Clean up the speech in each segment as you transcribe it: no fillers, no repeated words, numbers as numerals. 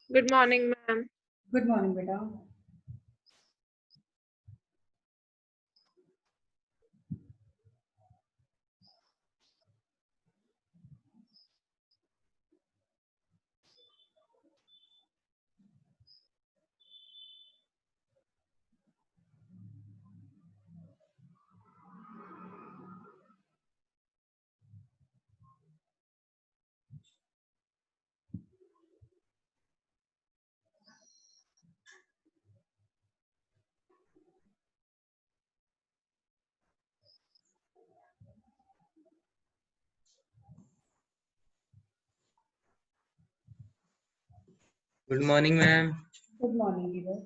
Good morning, ma'am. Good morning बेटा. Good morning ma'am. Good morning वीवर.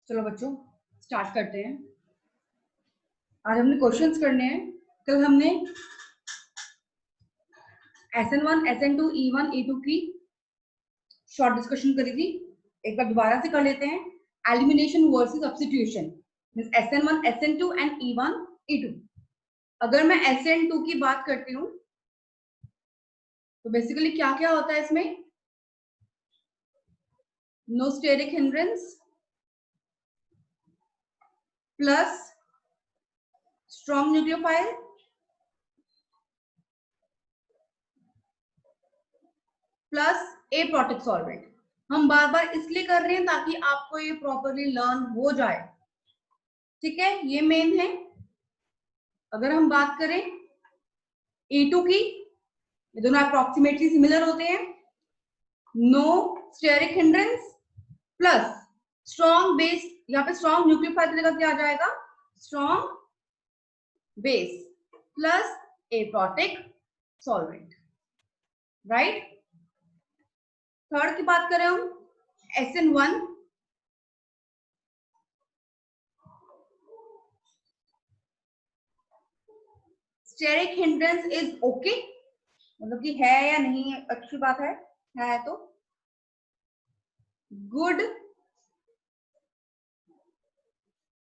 चलो बच्चों स्टार्ट करते हैं. आज हमने क्वेश्चंस करने हैं. कल हमने SN1, SN2, E1, E2 की शॉर्ट डिस्कशन करी थी. एक बार दोबारा से कर लेते हैं. Elimination versus substitution means SN1, SN2 and E1, E2. अगर मैं SN2 की बात करती हूँ तो बेसिकली क्या क्या होता है इसमें. No steric hindrance plus strong nucleophile plus aprotic solvent. हम बार बार इसलिए कर रहे हैं ताकि आपको ये प्रॉपरली लर्न हो जाए. ठीक है, ये मेन है. अगर हम बात करें E2 की, ये दोनों अप्रोक्सीमेटली सिमिलर होते हैं. No steric hindrance plus strong base. यहाँ पे स्ट्रॉन्ग न्यूक्लियोफाइल की जगह क्या आ जाएगा, strong base plus aprotic solvent. Right. Third की बात करें हम SN1, steric hindrance is okay, मतलब कि है या नहीं है, अच्छी बात है तो good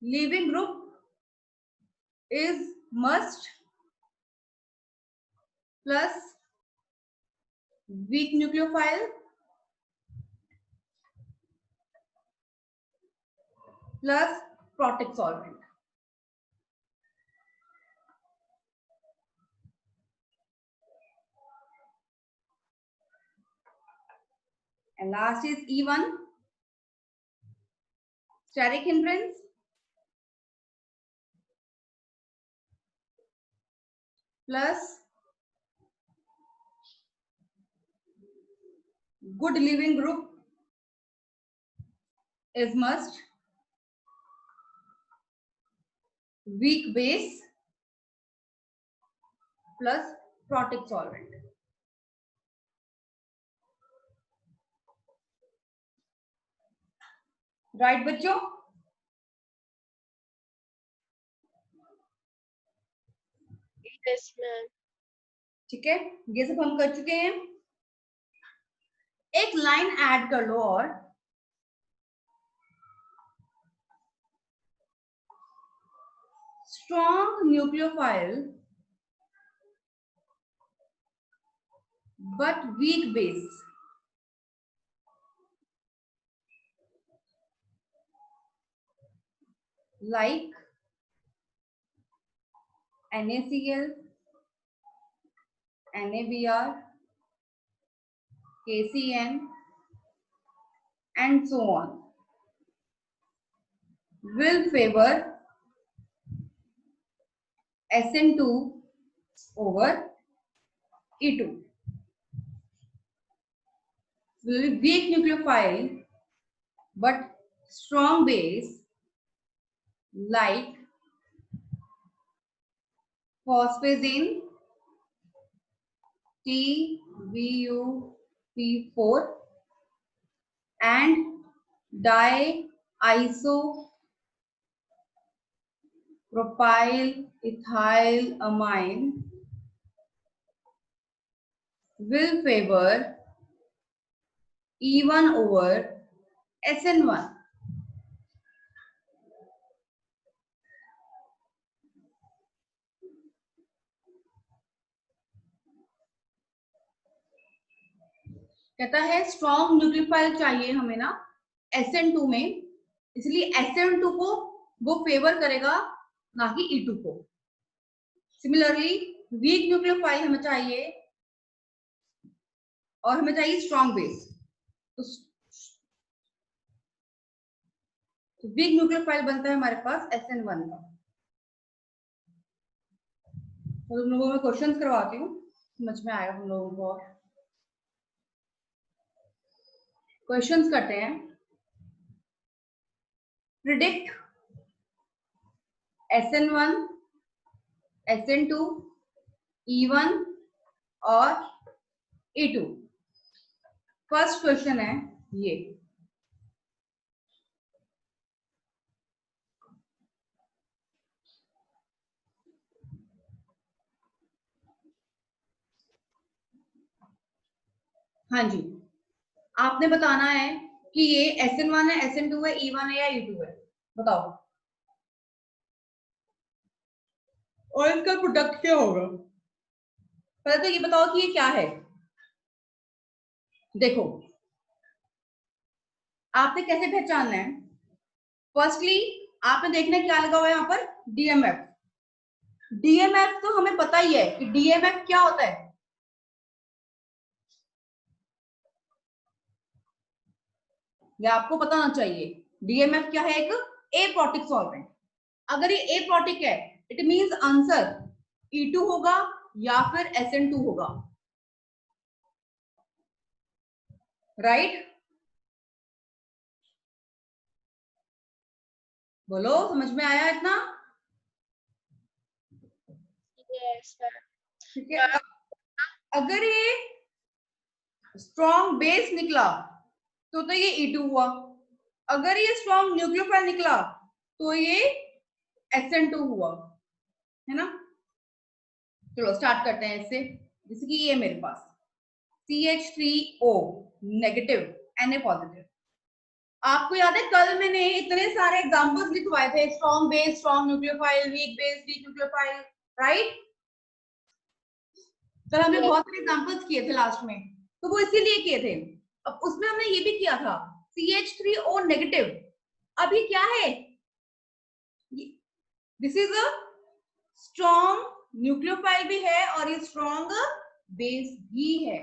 leaving group is must plus weak nucleophile plus protic solvent. And last is E1, steric hindrance plus good leaving group is must, weak base plus protic solvent. Right बच्चों? Yes ma'am. ठीक है, ये सब हम कर चुके हैं। एक लाइन ऐड कर लो और strong nucleophile but weak base like NaCl, NaBr, KCN and so on will favor SN2 over E2. Will be weak nucleophile but strong base like phosphazine TVUP4 and diisopropyl ethylamine will favor E1 over SN1. कहता है strong nucleophile चाहिए हमें ना SN2 में, इसलिए SN2 को वो favour करेगा ना कि E2 को। सिमिलरली वीक न्यूक्लियोफाइल हमें चाहिए और हमें चाहिए स्ट्रॉन्ग बेस, तो वीक न्यूक्लियोफाइल बनता है हमारे पास SN1 का। तो तुम लोगों में क्वेश्चंस करवाती हूँ, समझ में आएगा हम लोगों को। क्वेश्चंस करते हैं। प्रिडिक्ट SN1, SN2, E1 और E2। फर्स्ट क्वेश्चन है ये, हाँ जी, आपने बताना है कि ये SN1 है, SN2 है, E1 है या E2 है, बताओ। और इसका प्रोडक्ट क्या होगा? पहले तो ये बताओ कि ये क्या है। देखो आपने कैसे पहचानना है? फर्स्टली आपने देखना है क्या लगा हुआ है यहाँ पर, DMF। DMF तो हमें पता ही है कि DMF क्या होता है। या आपको पता होना चाहिए DMF क्या है, एक एप्रोटिक सॉल्वेंट। अगर ये एप्रोटिक है इट मींस आंसर E2 होगा या फिर SN2 होगा, राइट? बोलो, समझ में आया इतना? Yes ma'am. ठीक है, अगर ये स्ट्रॉन्ग बेस निकला तो ये E2 हुआ, अगर ये स्ट्रॉन्ग न्यूक्लियोफाइल निकला तो ये SN2 हुआ, है ना? चलो स्टार्ट करते हैं इससे। जैसे कि ये मेरे पास CH3O नेगेटिव, Na पॉजिटिव। आपको याद है कल मैंने इतने सारे एग्जांपल्स लिखवाए थे, strong base, strong nucleophile, weak base, weak nucleophile, right? कल हमने बहुत सारे एग्जांपल्स किए थे लास्ट में, तो वो इसीलिए किए थे। अब उसमें हमने ये भी किया था CH3O नेगेटिव। अभी क्या है, this is a strong nucleophile भी है और ये स्ट्रॉन्ग बेस भी है,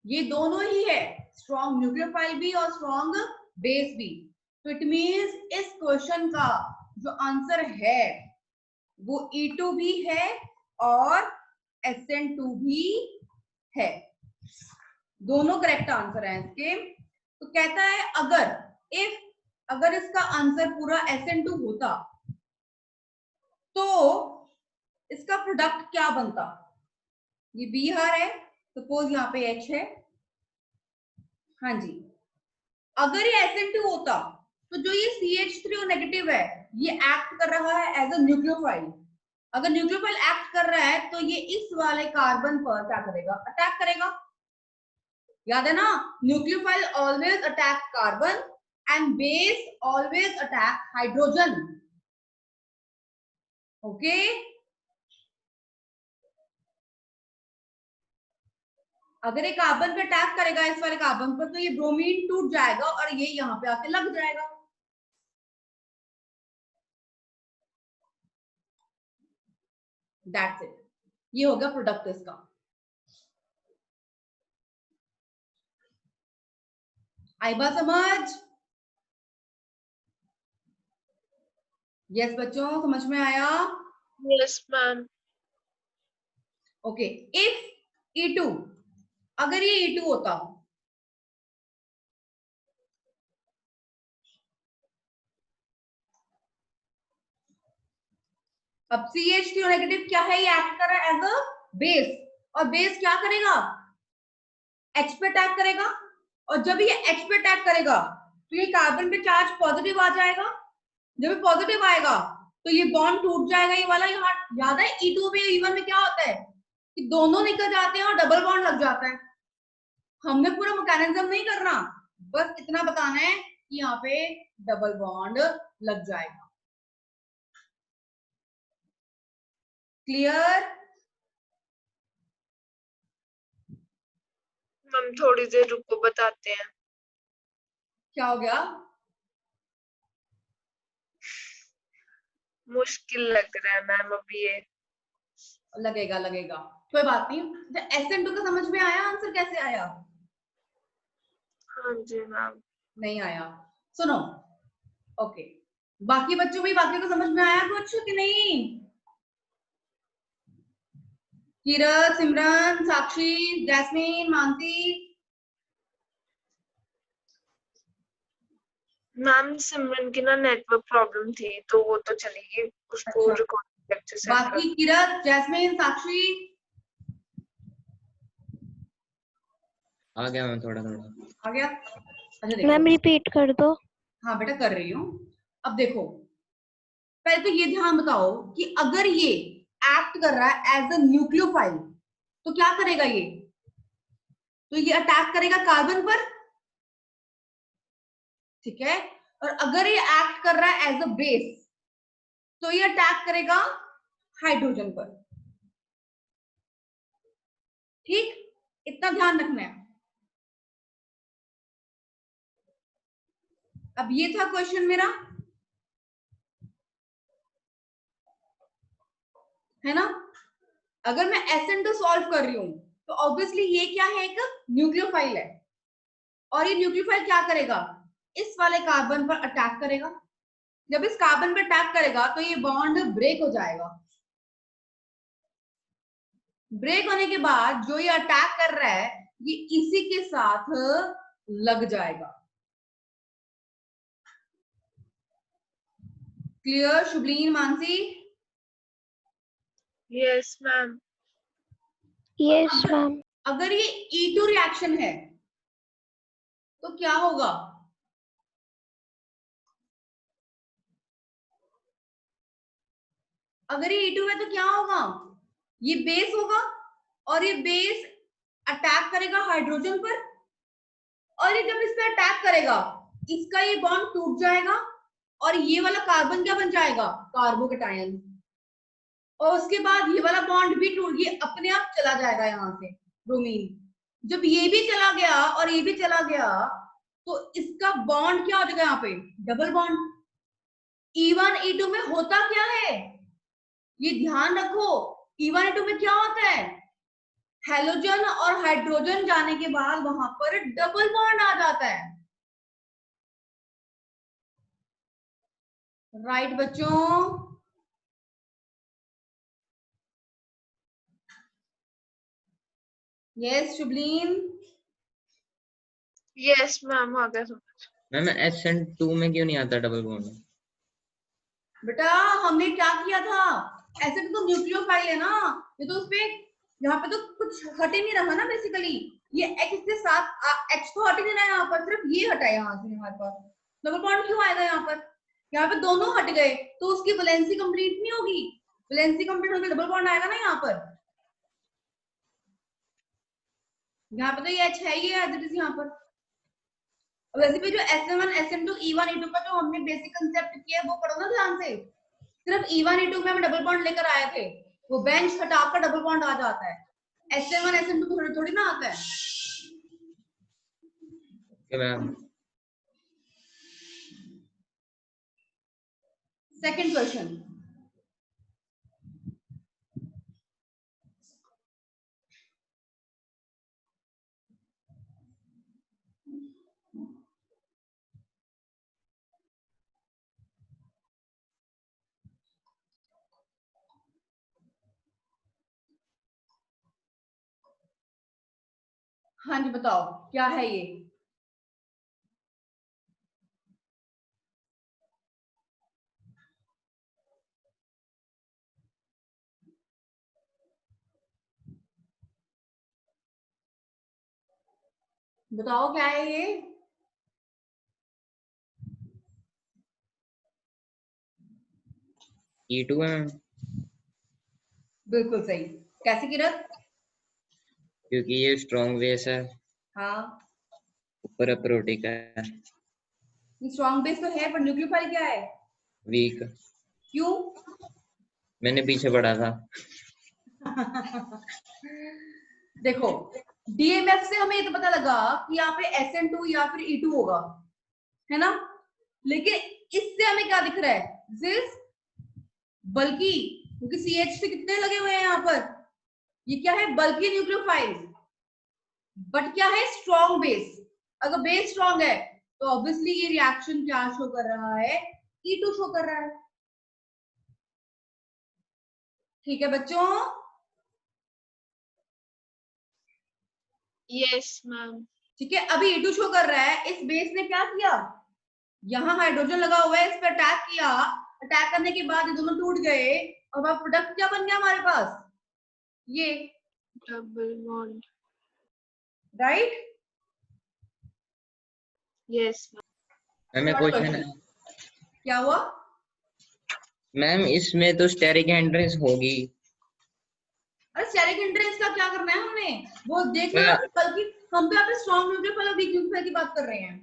ये दोनों ही है, स्ट्रॉन्ग न्यूक्लियोफाइल भी और स्ट्रॉन्ग बेस भी। तो इट मींस इस क्वेश्चन का जो आंसर है वो E2 भी है और SN2 भी है, दोनों करेक्ट आंसर है इसके। तो कहता है अगर इसका आंसर पूरा SN2 होता तो इसका प्रोडक्ट क्या बनता? ये BR है, सपोज यहाँ पे H है, हाँ जी। अगर ये SN2 होता तो जो ये CH3O नेगेटिव है ये एक्ट कर रहा है एज अ न्यूक्लियोफाइल। अगर न्यूक्लियोफाइल एक्ट कर रहा है तो ये इस वाले कार्बन पर क्या करेगा? अटैक करेगा। याद है ना, nucleophile always attack carbon and base always attack hydrogen. Okay, अगर ये कार्बन पे अटैक करेगा इस वाले कार्बन पर तो ये ब्रोमीन टूट जाएगा और ये यहाँ पे आके लग जाएगा। दैट्स इट, ये हो गया प्रोडक्ट इसका। आई बात समझ? यस बच्चों, समझ में आया? Yes, ma'am. Okay, if E2, अगर ये E2 होता अब CH2 नेगेटिव क्या है? ये एक्ट कर रहा है एज अ बेस, और बेस क्या करेगा? H पे अटैक करेगा, और जब ये H पे अटैक करेगा तो ये कार्बन पे चार्ज पॉजिटिव आ जाएगा। जब ये पॉजिटिव आएगा तो ये बॉन्ड टूट जाएगा, ये वाला। यहाँ याद है E2 पे E1 में क्या होता है कि दोनों निकल जाते हैं और डबल बॉन्ड लग जाता है। हमने पूरा मैकेनिज्म नहीं करना, बस इतना बताना है कि यहाँ पे डबल बॉन्ड लग जाएगा। क्लियर? मैम थोड़ी देर रुको, बताते हैं। क्या हो गया? मुश्किल लग रहा है मैम अभी ये। लगेगा लगेगा, कोई बात नहीं। SN2 का समझ में आया? आंसर कैसे आया? हाँ जी मैम। नहीं आया? सुनो, ओके, बाकी बच्चों भी, बाकी को समझ में आया कुछ कि नहीं? किरत, सिमरन, साक्षी, जैस्मीन, मानसी? मैम सिमरन की ना नेटवर्क प्रॉब्लम थी तो वो तो चली गई, उसको अच्छा, रिकॉर्डिंग लेक्चर सेट कर। बाकी किरत, जैस्मीन, साक्षी? आ गया मैं थोड़ा थोड़ा। आ गया? अच्छा देखो, मैम रिपीट कर दो। हाँ बेटा कर रही हूँ। अब देखो, पहले तो ये ध्यान बताओ कि अगर ये एक्ट कर रहा है एज अ न्यूक्लियोफाइल तो क्या करेगा ये? तो ये अटैक करेगा कार्बन पर, ठीक है। और अगर ये एक्ट कर रहा है एज अ बेस तो ये अटैक करेगा हाइड्रोजन पर। ठीक, इतना ध्यान रखना है। अब ये था क्वेश्चन मेरा, है ना। अगर मैं SN2 सॉल्व कर रही हूं तो ऑब्वियसली ये क्या है? एक न्यूक्लियोफाइल है, और ये न्यूक्लियोफाइल क्या करेगा? इस वाले कार्बन पर अटैक करेगा। जब इस कार्बन पर अटैक करेगा तो ये बॉन्ड ब्रेक हो जाएगा। ब्रेक होने के बाद जो ये अटैक कर रहा है ये इसी के साथ लग जाएगा। Clear Shubhleen, Mansi? Yes ma'am. Yes ma'am. अगर ये E2 रिएक्शन है तो क्या होगा? अगर ये E2 है तो क्या होगा? ये बेस होगा, और ये बेस अटैक करेगा हाइड्रोजन पर, और ये जब इस पे अटैक करेगा इसका ये बॉन्ड टूट जाएगा और ये वाला कार्बन क्या बन जाएगा? कार्बोकेटायन। और उसके बाद ये वाला बॉन्ड भी टूट, ये अपने आप चला जाएगा यहाँ से, ब्रोमीन। जब ये भी चला गया और ये भी चला गया तो इसका बॉन्ड क्या हो जाएगा? यहाँ पे डबल बॉन्ड। E1 E2 में होता क्या है ये ध्यान रखो। E1 E2 में क्या होता है? हेलोजन और हाइड्रोजन जाने के बाद वहां पर डबल बॉन्ड आ जाता है। राइट बच्चों? यस शुभलीन? यस मैम आ गया समझ। मैम SN2 में क्यों नहीं आता डबल बॉन्ड? बेटा हमने क्या किया था? ऐसे तो न्यूक्लियोफाइल है ना, ये तो उसपे यहाँ पे तो कुछ हट ही नहीं रहा ना बेसिकली, ये X के साथ X तो हट ही नहीं रहा है यहाँ पर, सिर्फ ये हटा है यहाँ से हमारे पास, डबल बॉन्ड क्यों आएगा यहाँ पर? यहाँ पे दोनों हट गए तो उसकी वैलेंसी कंप्लीट नहीं होगी, वैलेंसी कंप्लीट होकर डबल बॉन्ड आएगा ना यहाँ पर। यहाँ पे तो ये H है ही है एज इट इज यहाँ पर। वैसे भी जो SN1 SN2 E1 E2 का जो हमने बेसिक कंसेप्ट किया है वो पढ़ो ना ध्यान से, सिर्फ E1 E2 में हम डबल बॉन्ड लेकर आए थे, वो बेंच हटाकर डबल बॉन्ड आ जाता है, SN1 SN2 थोड़ी ना आता है। Okay ma'am. सेकंड क्वेश्चन, हाँ जी बताओ क्या है ये? बताओ क्या है ये? E2 है मैम, बिल्कुल सही। कैसे किरत? क्योंकि ये स्ट्रॉन्ग बेस है, हाँ ऊपर अप्रोटिक है, स्ट्रॉन्ग बेस तो है पर न्यूक्लियोफाइल क्या है? वीक। क्यों? मैंने पीछे पढ़ा था। देखो DMF से हमें ये तो पता लगा कि यहाँ पे SN2 या फिर E2 होगा, है ना, लेकिन इससे हमें क्या दिख रहा है? दिस बल्कि, क्योंकि CH से कितने लगे हुए हैं यहाँ पर, ये क्या है? बल्कि न्यूक्लियोफाइल, बट क्या है? Strong base. अगर बेस स्ट्रॉन्ग है तो ऑब्वियसली ये रिएक्शन क्या शो कर रहा है? E2 शो कर रहा है। ठीक है बच्चों? Yes ma'am. ठीक है, अभी E2 शो कर रहा है, इस बेस ने क्या किया? यहाँ हाइड्रोजन लगा हुआ है, इस पर अटैक किया, अटैक करने के बाद ये दोनों टूट गए और वह प्रोडक्ट क्या बन गया हमारे पास? ये double bond. Right. Yes ma'am question है, क्या हुआ? मैम इसमें तो स्टेरिक एंट्रेंस होगी। अरे स्टेरिक एंट्रेंस का क्या करना है हमने? वो देखना मैं- कि बल्कि हम तो यहाँ पे स्ट्रॉन्ग न्यूक्लियोफाइल और वीक न्यूक्लियोफाइल की बात कर रहे हैं,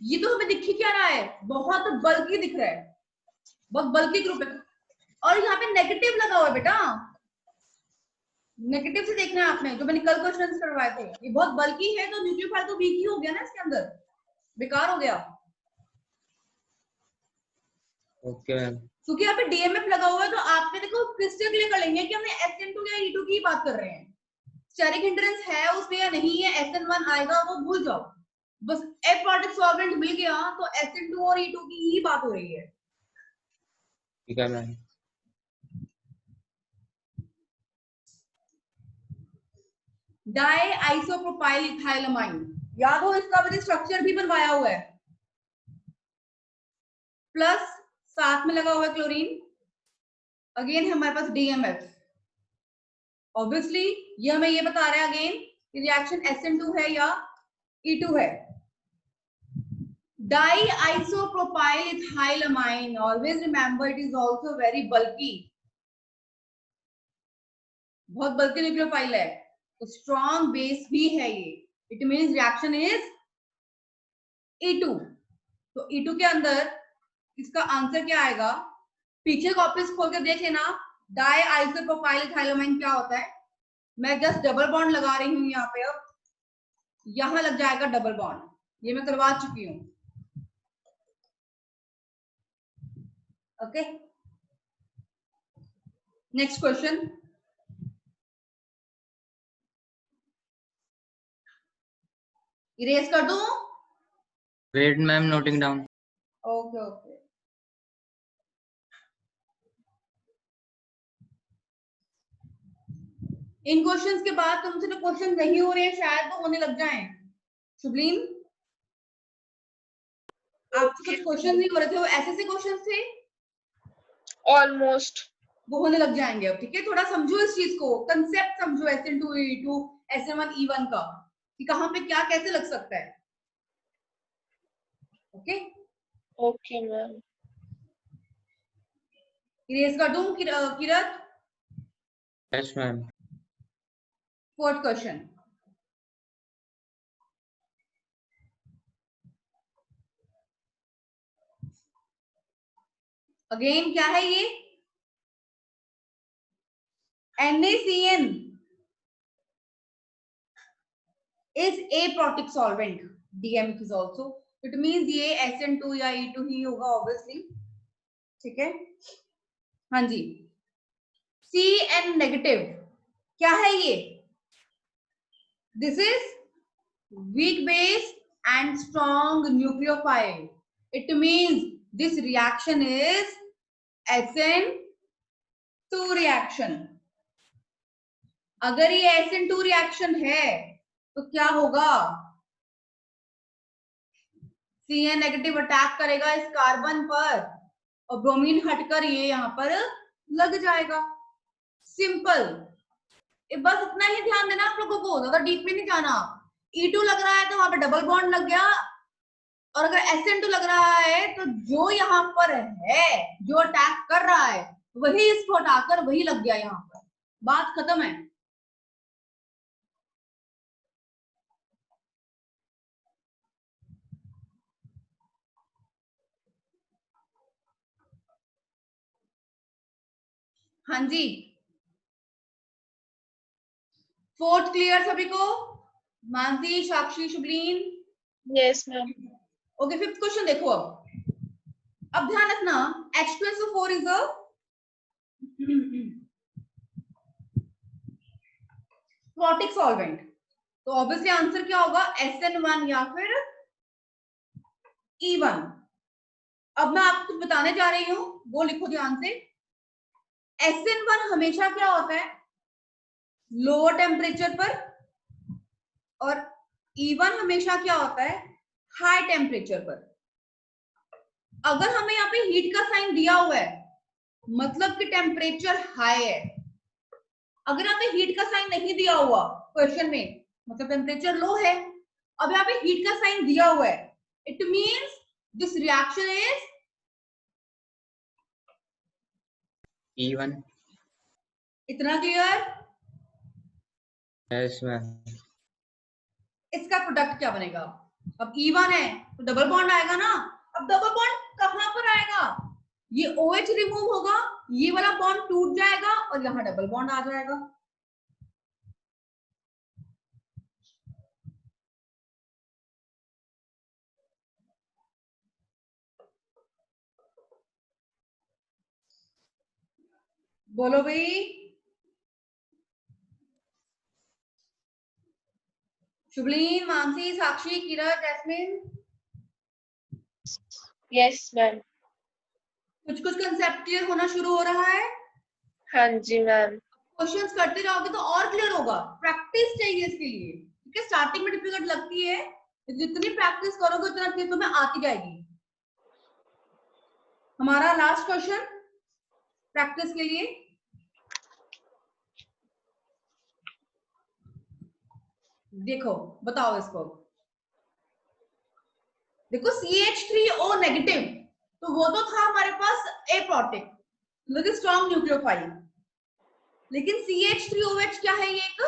ये तो हमें दिख ही क्या रहा है? बहुत बल्कि दिख रहा है, बहुत बल्कि ग्रुप है। और यहाँ पे नेगेटिव लगा हुआ है बेटा, नेगेटिव से देखना है आपने, जो मैंने कल क्वेश्चन करवाए थे, ये बहुत बल्कि है तो न्यूक्लियोफाइल तो वीक ही हो गया ना, इसके अंदर बेकार हो गया, ओके मैम। क्योंकि यहाँ पे DMF लगा हुआ है। तो आपने देखो क्रिस्टल क्लियर कर लेंगे कि हमने SN2 या E2 की बात कर रहे हैं, स्टेरिक हिंड्रेंस है उसमें या नहीं है, SN1 आएगा वो भूल जाओ, बस एपॉटिक सॉल्वेंट मिल गया तो SN2 और E2 की ही बात हो रही है। ठीक है मैम। डाई आइसोप्रोपाइल इथाइलमाइन, याद हो इसका भी स्ट्रक्चर भी बनवाया हुआ है, प्लस साथ में लगा हुआ है क्लोरीन, अगेन हमारे पास DMF, ऑब्वियसली ये हमें ये बता रहा है अगेन कि रिएक्शन SN2 है या E2 है। Di isopropyl ethylamine, always remember it is also very bulky, बहुत बल्कि न्यूक्लियोफाइल है, तो स्ट्रॉन्ग बेस भी है ये, it means reaction is E2। तो E2 के अंदर इसका आंसर क्या आएगा? पीछे कॉपीज खोल के देख लेना, डाई आइसोप्रोपाइल इथाइलमाइन क्या होता है। मैं जस्ट डबल बॉन्ड लगा रही हूँ यहाँ पे, अब यहां लग जाएगा डबल बॉन्ड, ये मैं करवा चुकी हूँ। ओके, नेक्स्ट क्वेश्चन, इरेज कर दूं? Wait ma'am, noting down. Okay okay, इन क्वेश्चंस के बाद तुमसे जो क्वेश्चन नहीं हो रहे हैं शायद तो होने लग जाएं। शुभलीन, आपसे कुछ क्वेश्चन नहीं हो रहे थे, वो ऐसे क्वेश्चन थे ऑलमोस्ट। वो होने लग जाएंगे अब, ठीक है। थोड़ा समझो इस चीज को, कंसेप्ट समझो SN2E2 SN1E1 का, कि कहाँ पे क्या कैसे लग सकता है। Okay okay ma'am. इरेज कर दूं Kirat? Yes ma'am. Fourth question, again क्या है ये? NaCN is aprotic solvent. DMF is also. It means ये SN2 या E2 ही होगा obviously, ठीक है। हाँ जी, CN नेगेटिव क्या है ये? This is weak base and strong nucleophile. It means this reaction is SN2 reaction. अगर ये SN2 रिएक्शन है तो क्या होगा? CN नेगेटिव अटैक करेगा इस कार्बन पर और ब्रोमीन हटकर ये यहाँ पर लग जाएगा। सिंपल, बस इतना ही ध्यान देना आप लोगों को, ज्यादा डीप में नहीं जाना। E2 लग रहा है तो वहां पे डबल बॉन्ड लग गया, और अगर SN2 लग रहा है तो जो यहाँ पर है, जो अटैक कर रहा है, वही इसको हटाकर वही लग गया यहाँ पर, बात खत्म है। हाँ जी, फोर्थ क्लियर सभी को? Mansi, Sakshi, Shubhleen? Yes ma'am. Okay, fifth question देखो। अब ध्यान रखना, H2SO4 is a protic solvent, तो ऑब्वियसली आंसर क्या होगा? SN1 या फिर E1। अब मैं आपको कुछ बताने जा रही हूँ, वो लिखो ध्यान से। SN1 हमेशा क्या होता है? लोअर टेम्परेचर पर, और E1 हमेशा क्या होता है? हाई टेम्परेचर पर। अगर हमें यहाँ पे हीट का साइन दिया हुआ है, मतलब कि टेम्परेचर हाई है। अगर यहाँ पे हीट का साइन नहीं दिया हुआ क्वेश्चन में, मतलब टेम्परेचर लो है। अब यहाँ पे हीट का साइन दिया हुआ है, it means this reaction is E1। इतना क्लियर? Yes ma'am. इसका प्रोडक्ट क्या बनेगा? अब E1 है तो डबल बॉन्ड आएगा ना। अब डबल बॉन्ड कहां पर आएगा? ये OH रिमूव होगा, ये वाला बॉन्ड टूट जाएगा और यहाँ डबल बॉन्ड आ जाएगा। बोलो भाई। शुभलीन, मानसी, साक्षी, किरण, जैस्मिन? Yes ma'am. कुछ कुछ कंसेप्ट क्लियर होना शुरू हो रहा है। हाँ जी मैम। क्वेश्चंस करते जाओगे तो और क्लियर होगा। प्रैक्टिस चाहिए इसके लिए, क्योंकि स्टार्टिंग में डिफिकल्ट लगती है, जितनी प्रैक्टिस करोगे उतना चीज तुम्हें आती जाएगी। हमारा लास्ट क्वेश्चन प्रैक्टिस के लिए, देखो बताओ इसको। देखो CH3O नेगेटिव, तो वो तो था हमारे पास एप्रोटिक, मतलब स्ट्रॉन्ग न्यूक्लियोफाइल। लेकिन CH3OH क्या है? ये एक,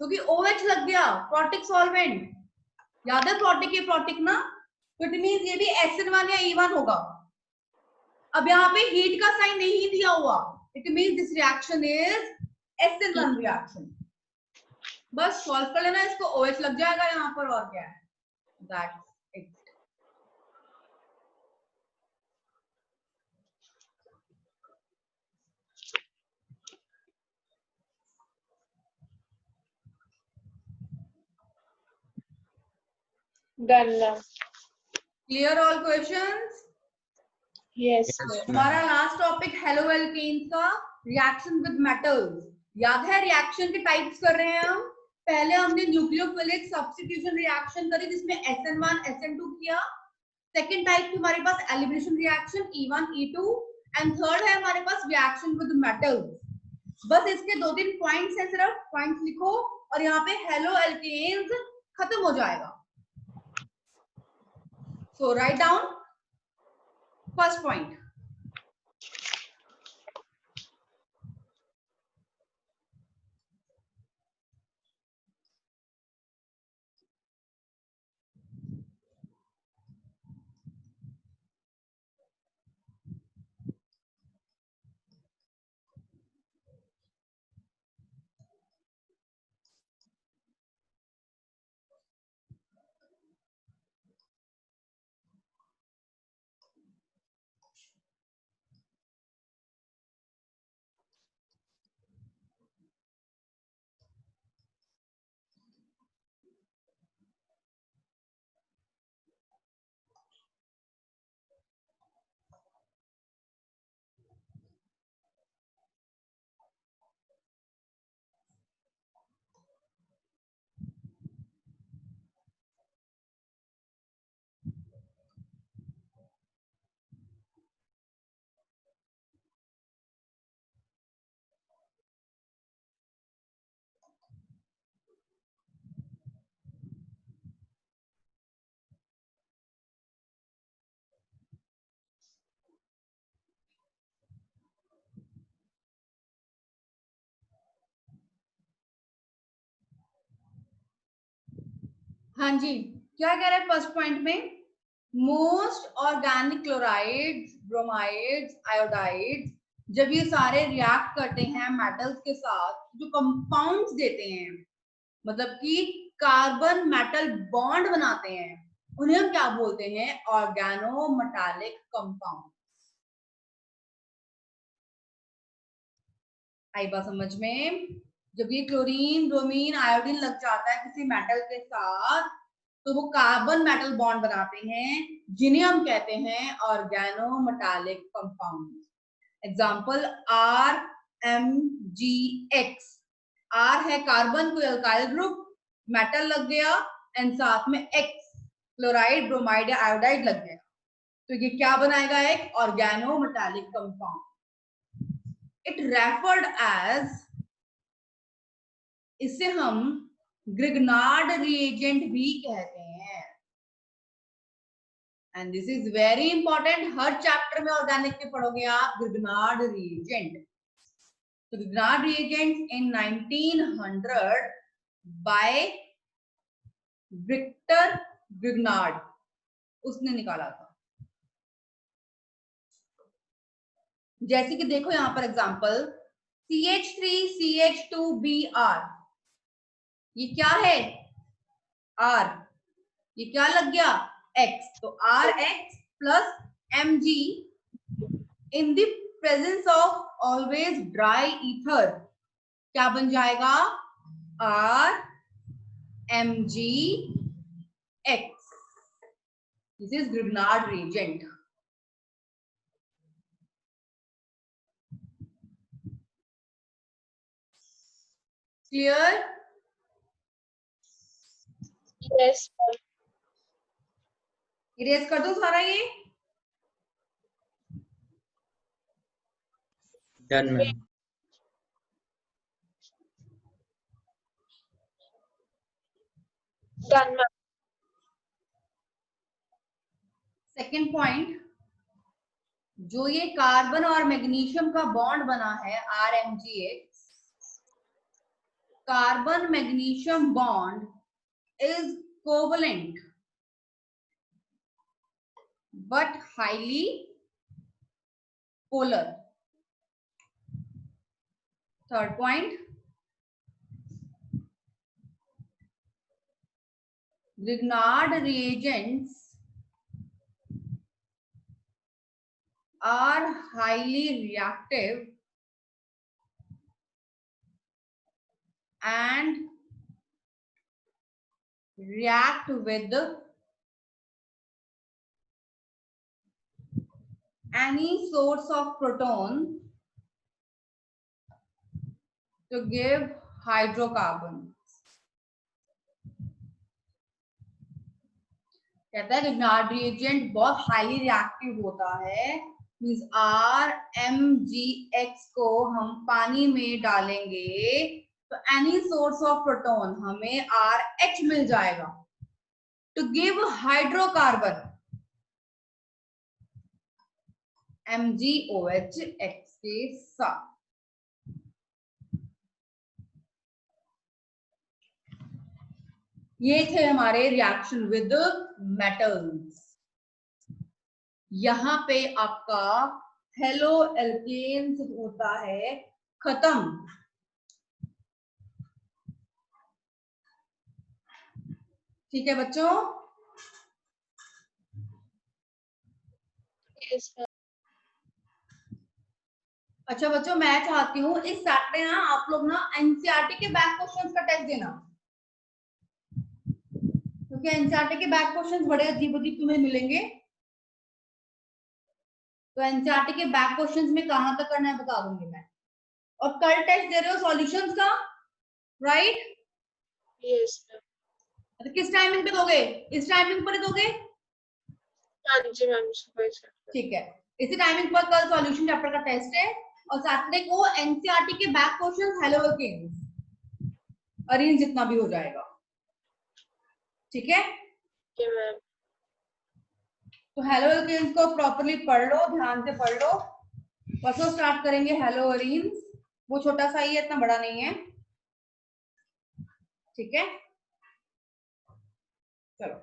क्योंकि OH लग गया, प्रोटिक सॉल्वेंट। याद है प्रोटिक एप्रोटिक ना? तो इट मींस ये भी SN1 या E1 होगा। अब यहाँ पे हीट का साइन नहीं दिया हुआ, it means this reaction is SN1 reaction. बस सॉल्व कर लेना इसको, OH लग जाएगा यहाँ पर, और क्या है? That's it. Done ma'am. Clear all questions? Yes Yes, ma'am. हमारा लास्ट टॉपिक हेलोएल्केन्स का, रिएक्शन विद मेटल्स। याद है रिएक्शन के टाइप्स कर रहे हैं हम। पहले हमने न्यूक्लियोफिलिक सब्स्टिट्यूशन रिएक्शन करी जिसमें SN1 SN2 किया। सेकेंड टाइप की हमारे पास elimination reaction E1 E2, and third है हमारे पास रिएक्शन विद मेटल्स। बस इसके 2-3 पॉइंट्स हैं, सिर्फ पॉइंट्स लिखो और यहाँ पे हेलो एल्केन्स खत्म हो जाएगा। सो राइट डाउन फर्स्ट पॉइंट। हाँ जी, क्या कह रहे हैं फर्स्ट पॉइंट में? Most organic chlorides, bromides, iodides, जब ये सारे रिएक्ट करते हैं मेटल्स के साथ, जो कंपाउंड्स देते हैं, मतलब कि कार्बन मेटल बॉन्ड बनाते हैं, उन्हें हम क्या बोलते हैं? Organometallic compound. आई बात समझ में? जब ये क्लोरीन, ब्रोमीन, आयोडीन लग जाता है किसी मेटल के साथ, तो वो कार्बन मेटल बॉन्ड बनाते हैं, जिन्हें हम कहते हैं organometallic compound. Example RMGX। R है कार्बन, कोई अल्काइल ग्रुप, मेटल लग गया एंड साथ में X क्लोराइड, ब्रोमाइड या आयोडाइड लग गया, तो ये क्या बनाएगा? एक organometallic compound. It referred as, इसे हम ग्रिग्नार्ड रिएजेंट भी कहते हैं। And this is very important, हर चैप्टर में ऑर्गेनिक के पढ़ोगे आप ग्रिग्नार्ड रिएजेंट। तो Grignard reagent in 1900 by Victor Grignard, उसने निकाला था। जैसे कि देखो यहां पर एग्जांपल CH3CH2Br, ये क्या है? R, ये क्या लग गया? X, तो RX plus Mg in the presence of always dry ether क्या बन जाएगा? RMgX. This is Grignard reagent. Clear? Yes, ma'am. Erase कर दो सारा ये। Done ma'am. Done, ma'am. Second point, जो ये कार्बन और मैग्नीशियम का बॉन्ड बना है RMgX, carbon magnesium bond is covalent but highly polar. Third point, Grignard reagents are highly reactive and react with any source of proton to give hydrocarbon. कहता है Grignard reagent बहुत highly reactive होता है, means RMgX को हम पानी में डालेंगे तो एनी सोर्स ऑफ प्रोटॉन हमें RH मिल जाएगा to give hydrocarbon MgOH X के साथ। ये थे हमारे रिएक्शन विद मेटल्स। यहां पे आपका हेलो एल्केन्स होता है खत्म। ठीक है बच्चों? Yes ma'am. अच्छा बच्चों, मैं चाहती हूँ इस सैटरडे ना आप लोग ना एनसीईआरटी के बैक क्वेश्चंस का टेस्ट देना, क्योंकि एनसीईआरटी के बैक क्वेश्चंस बड़े अजीब अजीब तुम्हें मिलेंगे। तो एनसीईआरटी के बैक क्वेश्चंस में कहां तक करना है बता दूंगी मैं। और कल टेस्ट दे रहे हो सॉल्यूशंस का, राइट? Yes ma'am. तो किस टाइमिंग पे दोगे? इस टाइमिंग पर ही दोगे? हाँ जी मैम, सुबह से। ठीक है, इसी टाइमिंग पर कल सॉल्यूशन चैप्टर का टेस्ट है और सैटरडे को एनसीईआरटी के back questions haloalkanes arrange जितना भी हो जाएगा। ठीक है? Okay ma'am. तो हेलो एल्केन्स को प्रॉपर्ली पढ़ लो, ध्यान से पढ़ लो। परसों स्टार्ट करेंगे हेलो एरीन्स, वो छोटा सा ही है, इतना बड़ा नहीं है। ठीक है, चलो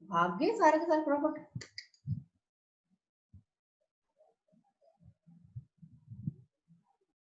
भाग गए सारे के सारे फटाफट।